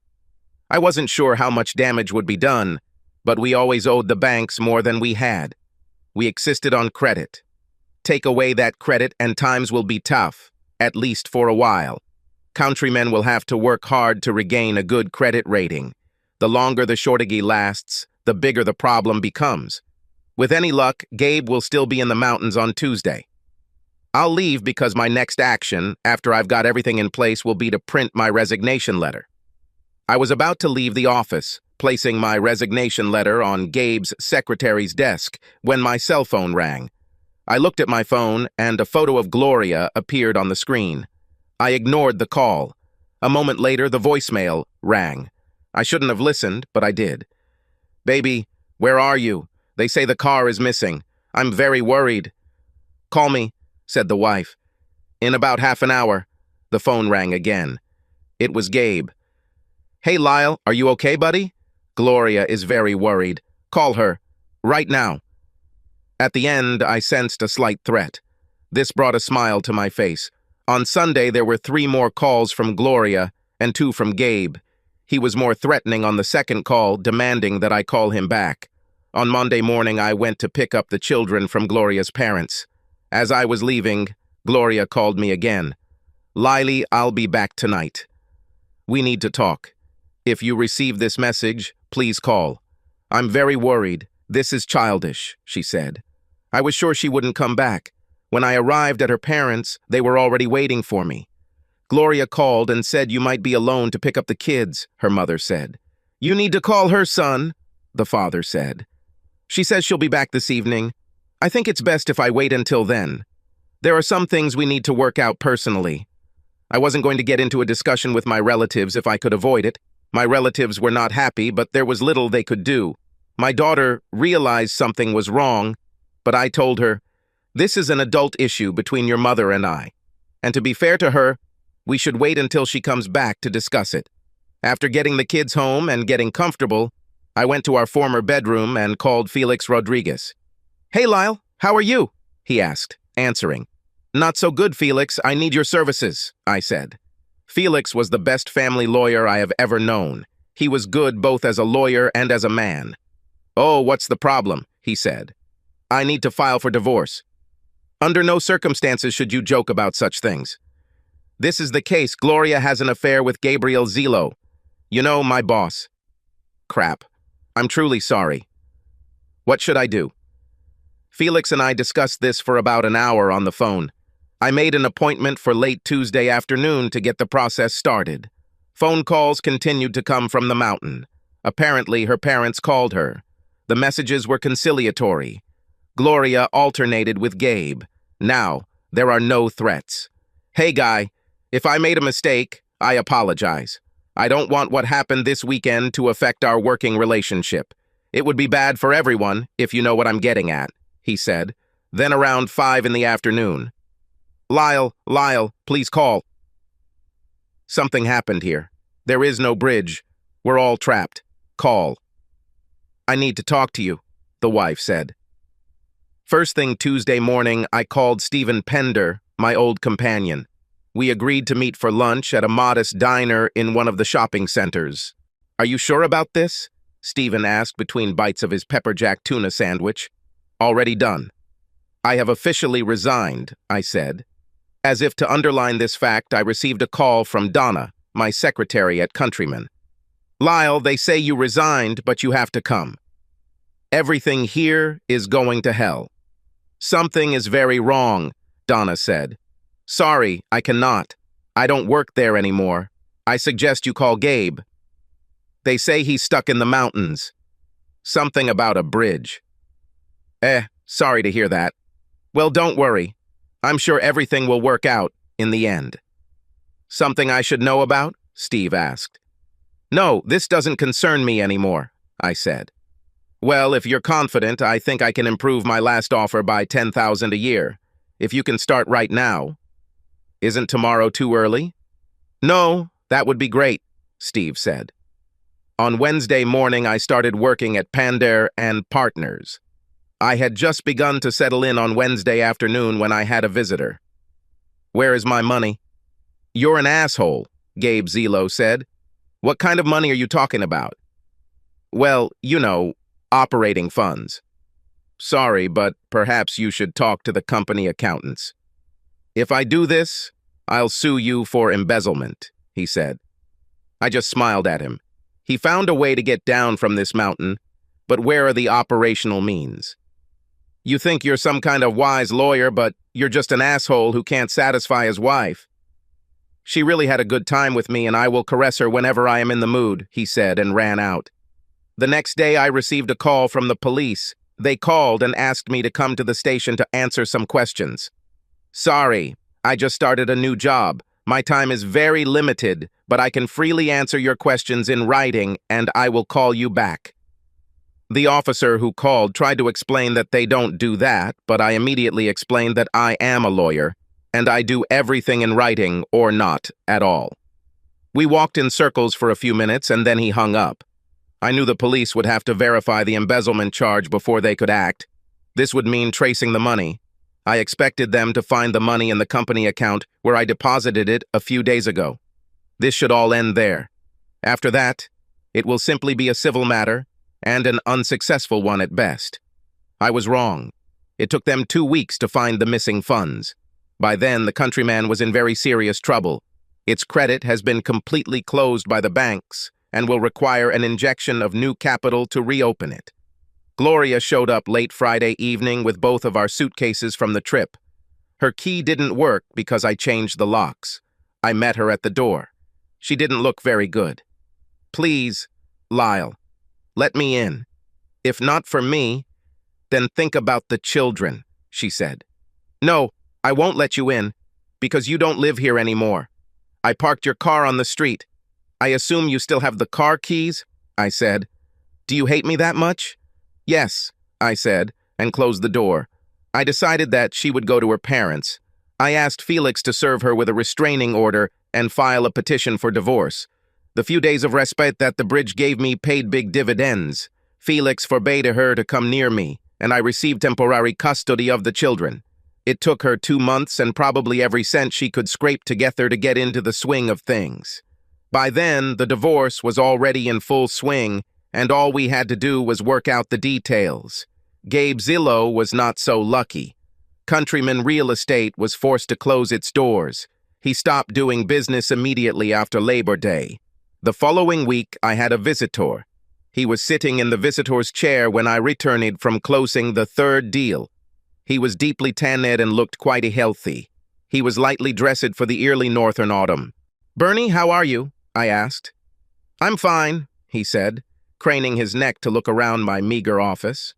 I wasn't sure how much damage would be done, but we always owed the banks more than we had. We existed on credit. Take away that credit and times will be tough, at least for a while. Countrymen will have to work hard to regain a good credit rating. The longer the shortage lasts, the bigger the problem becomes. With any luck, Gabe will still be in the mountains on Tuesday. I'll leave because my next action, after I've got everything in place, will be to print my resignation letter. I was about to leave the office, placing my resignation letter on Gabe's secretary's desk when my cell phone rang. I looked at my phone, and a photo of Gloria appeared on the screen. I ignored the call. A moment later, the voicemail rang. I shouldn't have listened, but I did. "Baby, where are you? They say the car is missing. I'm very worried." "Call me," said the wife. "In about half an hour." The phone rang again. It was Gabe. "Hey, Lyle, are you okay, buddy? Gloria is very worried. Call her. Right now." At the end, I sensed a slight threat. This brought a smile to my face. On Sunday, there were 3 more calls from Gloria and 2 from Gabe. He was more threatening on the second call, demanding that I call him back. On Monday morning, I went to pick up the children from Gloria's parents. As I was leaving, Gloria called me again. "Lily, I'll be back tonight. We need to talk. If you receive this message, please call. I'm very worried. This is childish," she said. I was sure she wouldn't come back. When I arrived at her parents', they were already waiting for me. "Gloria called and said you might be alone to pick up the kids," her mother said. "You need to call her, son," the father said. "She says she'll be back this evening. I think it's best if I wait until then. There are some things we need to work out personally." I wasn't going to get into a discussion with my relatives if I could avoid it. My relatives were not happy, but there was little they could do. My daughter realized something was wrong, but I told her, "This is an adult issue between your mother and I. And to be fair to her, we should wait until she comes back to discuss it." After getting the kids home and getting comfortable, I went to our former bedroom and called Felix Rodriguez. "Hey, Lyle, how are you?" he asked, answering. "Not so good, Felix. I need your services," I said. Felix was the best family lawyer I have ever known. He was good both as a lawyer and as a man. "Oh, what's the problem?" he said. "I need to file for divorce." "Under no circumstances should you joke about such things. This is the case. Gloria has an affair with Gabriel Zelo. You know, my boss." "Crap. I'm truly sorry. What should I do?" Felix and I discussed this for about an hour on the phone. I made an appointment for late Tuesday afternoon to get the process started. Phone calls continued to come from the mountain. Apparently, her parents called her. The messages were conciliatory. Gloria alternated with Gabe. Now, there are no threats. "Hey, guy, if I made a mistake, I apologize. I don't want what happened this weekend to affect our working relationship. It would be bad for everyone, if you know what I'm getting at," he said. Then around 5 in the afternoon, Lyle, please call. "Something happened here. There is no bridge. We're all trapped. Call." "I need to talk to you," the wife said. First thing Tuesday morning, I called Stephen Pender, my old companion. We agreed to meet for lunch at a modest diner in one of the shopping centers. "Are you sure about this?" Stephen asked between bites of his pepper-jack tuna sandwich. "Already done." "I have officially resigned," I said. As if to underline this fact, I received a call from Donna, my secretary at Countryman. "Lyle, they say you resigned, but you have to come. Everything here is going to hell." "Something is very wrong," Donna said. "Sorry, I cannot. I don't work there anymore. I suggest you call Gabe. They say he's stuck in the mountains. Something about a bridge." Sorry to hear that. "Well, don't worry. I'm sure everything will work out in the end." "Something I should know about?" Steve asked. "No, this doesn't concern me anymore," I said. "Well, if you're confident, I think I can improve my last offer by $10,000 a year. If you can start right now." "Isn't tomorrow too early?" "No, that would be great," Steve said. On Wednesday morning, I started working at Pender and Partners. I had just begun to settle in on Wednesday afternoon when I had a visitor. "Where is my money?" "You're an asshole," Gabe Zelo said. "What kind of money are you talking about?" "Well, you know, operating funds." "Sorry, but perhaps you should talk to the company accountants." "If I do this, I'll sue you for embezzlement," he said. I just smiled at him. He found a way to get down from this mountain, but where are the operational means? "You think you're some kind of wise lawyer, but you're just an asshole who can't satisfy his wife." "She really had a good time with me, and I will caress her whenever I am in the mood," he said, and ran out. The next day, I received a call from the police. They called and asked me to come to the station to answer some questions. Sorry, I just started a new job. My time is very limited, but I can freely answer your questions in writing, and I will call you back. The officer who called tried to explain that they don't do that, but I immediately explained that I am a lawyer, and I do everything in writing or not at all. We walked in circles for a few minutes, and then he hung up. I knew the police would have to verify the embezzlement charge before they could act. This would mean tracing the money. I expected them to find the money in the company account where I deposited it a few days ago. This should all end there. After that, it will simply be a civil matter, and an unsuccessful one at best. I was wrong. It took them 2 weeks to find the missing funds. By then, the Countryman was in very serious trouble. Its credit has been completely closed by the banks and will require an injection of new capital to reopen it. Gloria showed up late Friday evening with both of our suitcases from the trip. Her key didn't work because I changed the locks. I met her at the door. She didn't look very good. Please, Lyle, let me in. If not for me, then think about the children, she said. No, I won't let you in, because you don't live here anymore. I parked your car on the street. I assume you still have the car keys? I said. Do you hate me that much? Yes, I said, and closed the door. I decided that she would go to her parents. I asked Felix to serve her with a restraining order and file a petition for divorce. The few days of respite that the bridge gave me paid big dividends. Felix forbade her to come near me, and I received temporary custody of the children. It took her 2 months and probably every cent she could scrape together to get into the swing of things. By then, the divorce was already in full swing, and all we had to do was work out the details. Gabe Zelo was not so lucky. Countryman Real Estate was forced to close its doors. He stopped doing business immediately after Labor Day. The following week, I had a visitor. He was sitting in the visitor's chair when I returned from closing the third deal. He was deeply tanned and looked quite healthy. He was lightly dressed for the early northern autumn. "Bernie, how are you?" I asked. "I'm fine," he said, craning his neck to look around my meager office.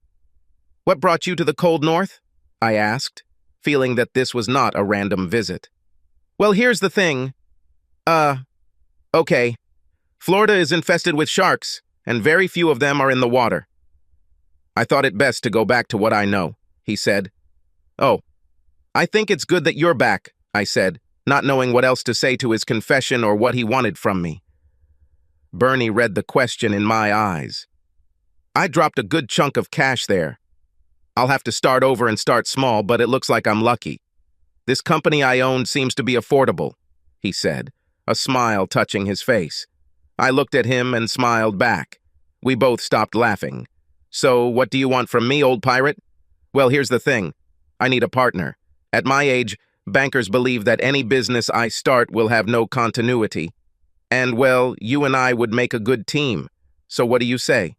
"What brought you to the cold north?" I asked, feeling that this was not a random visit. "Well, here's the thing. Okay. Florida is infested with sharks, and very few of them are in the water." I thought it best to go back to what I know, he said. "Oh, I think it's good that you're back," I said, not knowing what else to say to his confession or what he wanted from me. Bernie read the question in my eyes. I dropped a good chunk of cash there. I'll have to start over and start small, but it looks like I'm lucky. This company I owned seems to be affordable, he said, a smile touching his face. I looked at him and smiled back. We both stopped laughing. "So, what do you want from me, old pirate?" "Well, here's the thing. I need a partner. At my age, bankers believe that any business I start will have no continuity. And, well, you and I would make a good team. So what do you say?"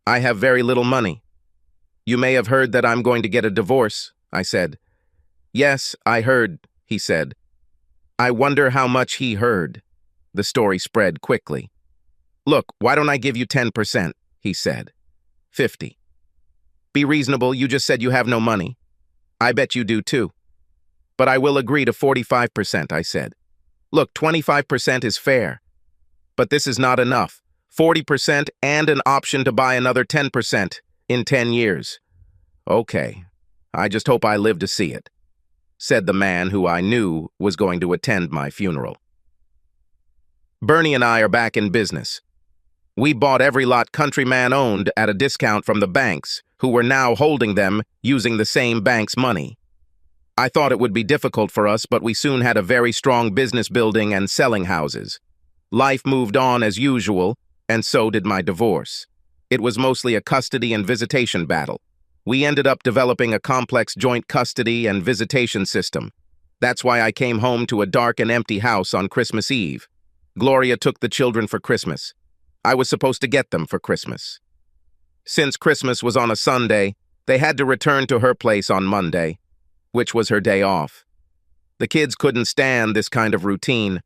"I have very little money." "You may have heard that I'm going to get a divorce," I said. "Yes, I heard," he said. I wonder how much he heard. The story spread quickly. "Look, why don't I give you 10%, he said. 50. "Be reasonable, you just said you have no money." "I bet you do too." "But I will agree to 45%, I said. "Look, 25% is fair. But this is not enough. 40% and an option to buy another 10% in 10 years. "Okay, I just hope I live to see it," said the man who I knew was going to attend my funeral. Bernie and I are back in business. We bought every lot Countryman owned at a discount from the banks, who were now holding them using the same bank's money. I thought it would be difficult for us, but we soon had a very strong business building and selling houses. Life moved on as usual, and so did my divorce. It was mostly a custody and visitation battle. We ended up developing a complex joint custody and visitation system. That's why I came home to a dark and empty house on Christmas Eve. Gloria took the children for Christmas. I was supposed to get them for Christmas. Since Christmas was on a Sunday, they had to return to her place on Monday, which was her day off. The kids couldn't stand this kind of routine.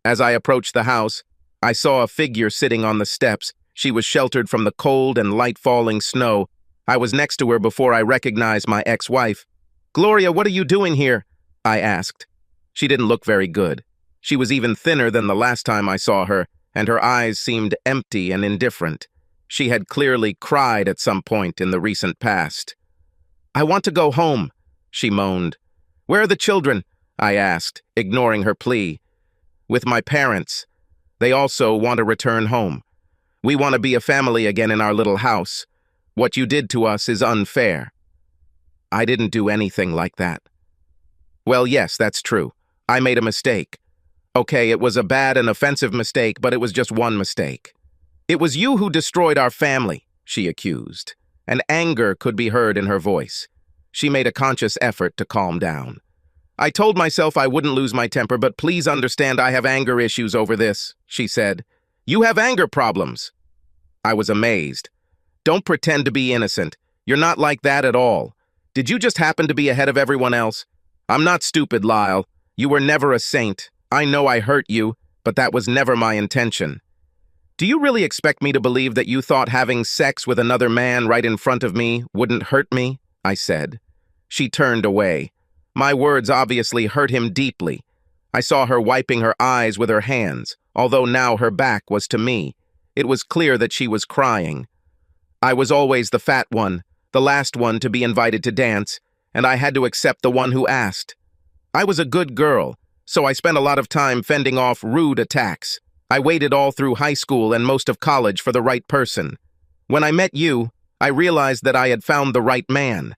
As I approached the house, I saw a figure sitting on the steps, She was sheltered from the cold and light falling snow. I was next to her before I recognized my ex-wife. "Gloria, what are you doing here?" I asked. She didn't look very good. She was even thinner than the last time I saw her, and her eyes seemed empty and indifferent. She had clearly cried at some point in the recent past. "I want to go home," she moaned. "Where are the children?" I asked, ignoring her plea. "With my parents. They also want to return home. We want to be a family again in our little house. What you did to us is unfair." "I didn't do anything like that." "Well, yes, that's true. I made a mistake. Okay, it was a bad and offensive mistake, but it was just one mistake." "It was you who destroyed our family," she accused, and anger could be heard in her voice. She made a conscious effort to calm down. "I told myself I wouldn't lose my temper, but please understand I have anger issues over this," she said. "You have anger problems." I was amazed. "Don't pretend to be innocent. You're not like that at all. Did you just happen to be ahead of everyone else? I'm not stupid, Lyle. You were never a saint. I know I hurt you, but that was never my intention." "Do you really expect me to believe that you thought having sex with another man right in front of me wouldn't hurt me?" I said. She turned away. My words obviously hurt him deeply. I saw her wiping her eyes with her hands, although now her back was to me. It was clear that she was crying. I was always the fat one, the last one to be invited to dance, and I had to accept the one who asked. I was a good girl, so I spent a lot of time fending off rude attacks. I waited all through high school and most of college for the right person. When I met you, I realized that I had found the right man.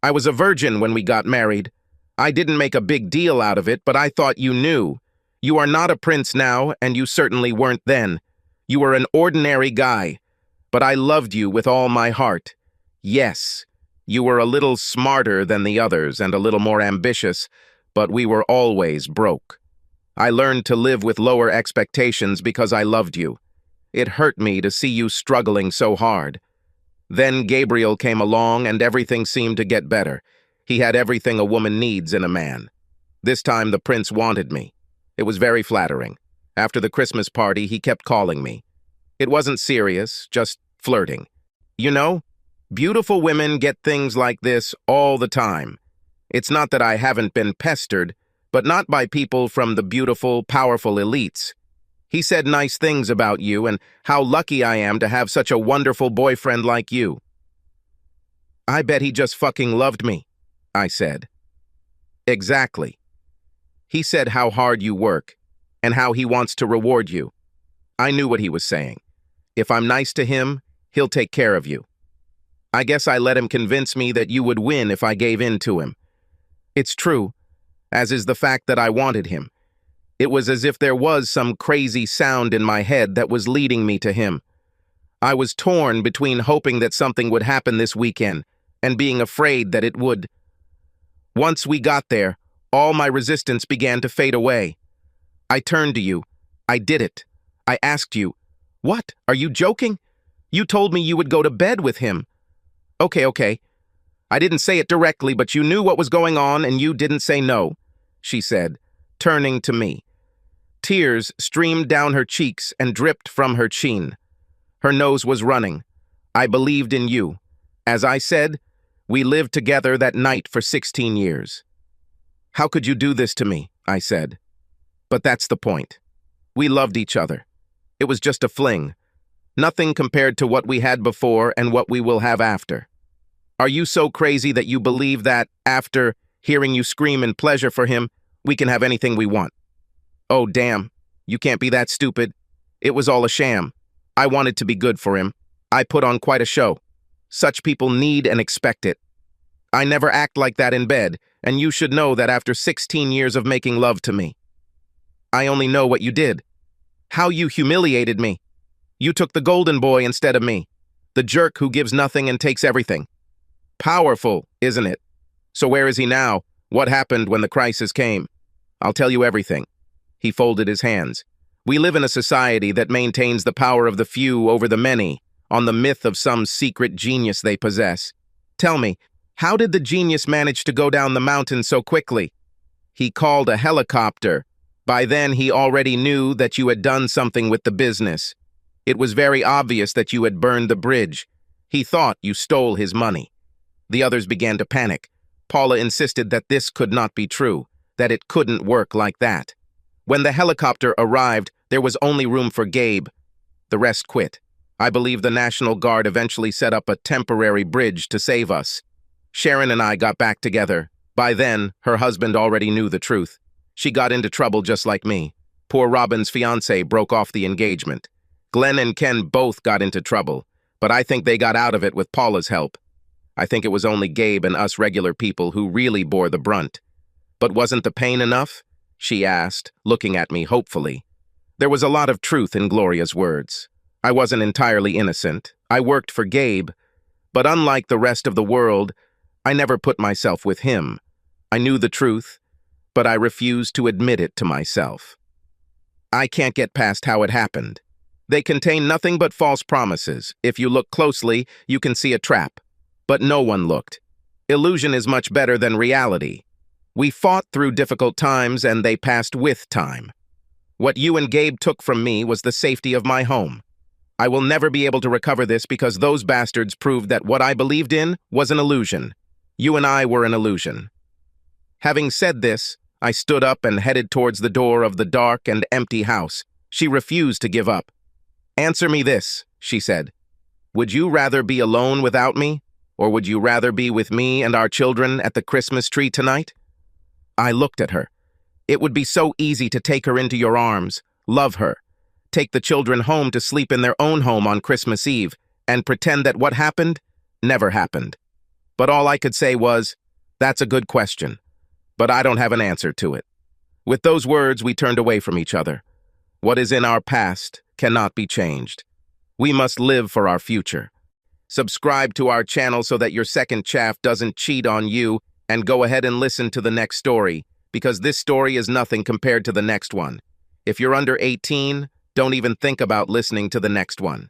I was a virgin when we got married. I didn't make a big deal out of it, but I thought you knew. You are not a prince now, and you certainly weren't then. You were an ordinary guy, but I loved you with all my heart. Yes, you were a little smarter than the others and a little more ambitious, but we were always broke. I learned to live with lower expectations because I loved you. It hurt me to see you struggling so hard. Then Gabriel came along and everything seemed to get better. He had everything a woman needs in a man. This time the prince wanted me. It was very flattering. After the Christmas party, he kept calling me. It wasn't serious, just flirting. You know, beautiful women get things like this all the time. It's not that I haven't been pestered, but not by people from the beautiful, powerful elites. He said nice things about you and how lucky I am to have such a wonderful boyfriend like you. I bet he just fucking loved me, I said. Exactly. He said how hard you work and how he wants to reward you. I knew what he was saying. If I'm nice to him, he'll take care of you. I guess I let him convince me that you would win if I gave in to him. It's true, as is the fact that I wanted him. It was as if there was some crazy sound in my head that was leading me to him. I was torn between hoping that something would happen this weekend and being afraid that it would. Once we got there, all my resistance began to fade away. I turned to you. I did it. I asked you, "What? Are you joking? You told me you would go to bed with him." Okay. I didn't say it directly, but you knew what was going on and you didn't say no, she said, turning to me. Tears streamed down her cheeks and dripped from her chin. Her nose was running. I believed in you. As I said, we lived together that night for 16 years. How could you do this to me? I said. But that's the point. We loved each other. It was just a fling. Nothing compared to what we had before and what we will have after. Are you so crazy that you believe that, after hearing you scream in pleasure for him, we can have anything we want? Oh, damn. You can't be that stupid. It was all a sham. I wanted to be good for him. I put on quite a show. Such people need and expect it. I never act like that in bed, and you should know that after 16 years of making love to me. I only know what you did. How you humiliated me. You took the golden boy instead of me. The jerk who gives nothing and takes everything. Powerful, isn't it? So where is he now? What happened when the crisis came? I'll tell you everything. He folded his hands. We live in a society that maintains the power of the few over the many, on the myth of some secret genius they possess. Tell me, how did the genius manage to go down the mountain so quickly? He called a helicopter. By then, he already knew that you had done something with the business. It was very obvious that you had burned the bridge. He thought you stole his money. The others began to panic. Paula insisted that this could not be true, that it couldn't work like that. When the helicopter arrived, there was only room for Gabe. The rest quit. I believe the National Guard eventually set up a temporary bridge to save us. Sharon and I got back together. By then, her husband already knew the truth. She got into trouble just like me. Poor Robin's fiancé broke off the engagement. Glenn and Ken both got into trouble, but I think they got out of it with Paula's help. I think it was only Gabe and us regular people who really bore the brunt. But wasn't the pain enough? She asked, looking at me hopefully. There was a lot of truth in Gloria's words. I wasn't entirely innocent. I worked for Gabe, but unlike the rest of the world, I never put myself with him. I knew the truth, but I refused to admit it to myself. I can't get past how it happened. They contain nothing but false promises. If you look closely, you can see a trap. But no one looked. Illusion is much better than reality. We fought through difficult times and they passed with time. What you and Gabe took from me was the safety of my home. I will never be able to recover this because those bastards proved that what I believed in was an illusion. You and I were an illusion. Having said this, I stood up and headed towards the door of the dark and empty house. She refused to give up. "Answer me this," she said. "Would you rather be alone without me, or would you rather be with me and our children at the Christmas tree tonight?" I looked at her. It would be so easy to take her into your arms, love her, take the children home to sleep in their own home on Christmas Eve, and pretend that what happened never happened. But all I could say was, "That's a good question, but I don't have an answer to it." With those words, we turned away from each other. What is in our past cannot be changed. We must live for our future. Subscribe to our channel so that your second chaff doesn't cheat on you, and go ahead and listen to the next story, because this story is nothing compared to the next one. If you're under 18, don't even think about listening to the next one.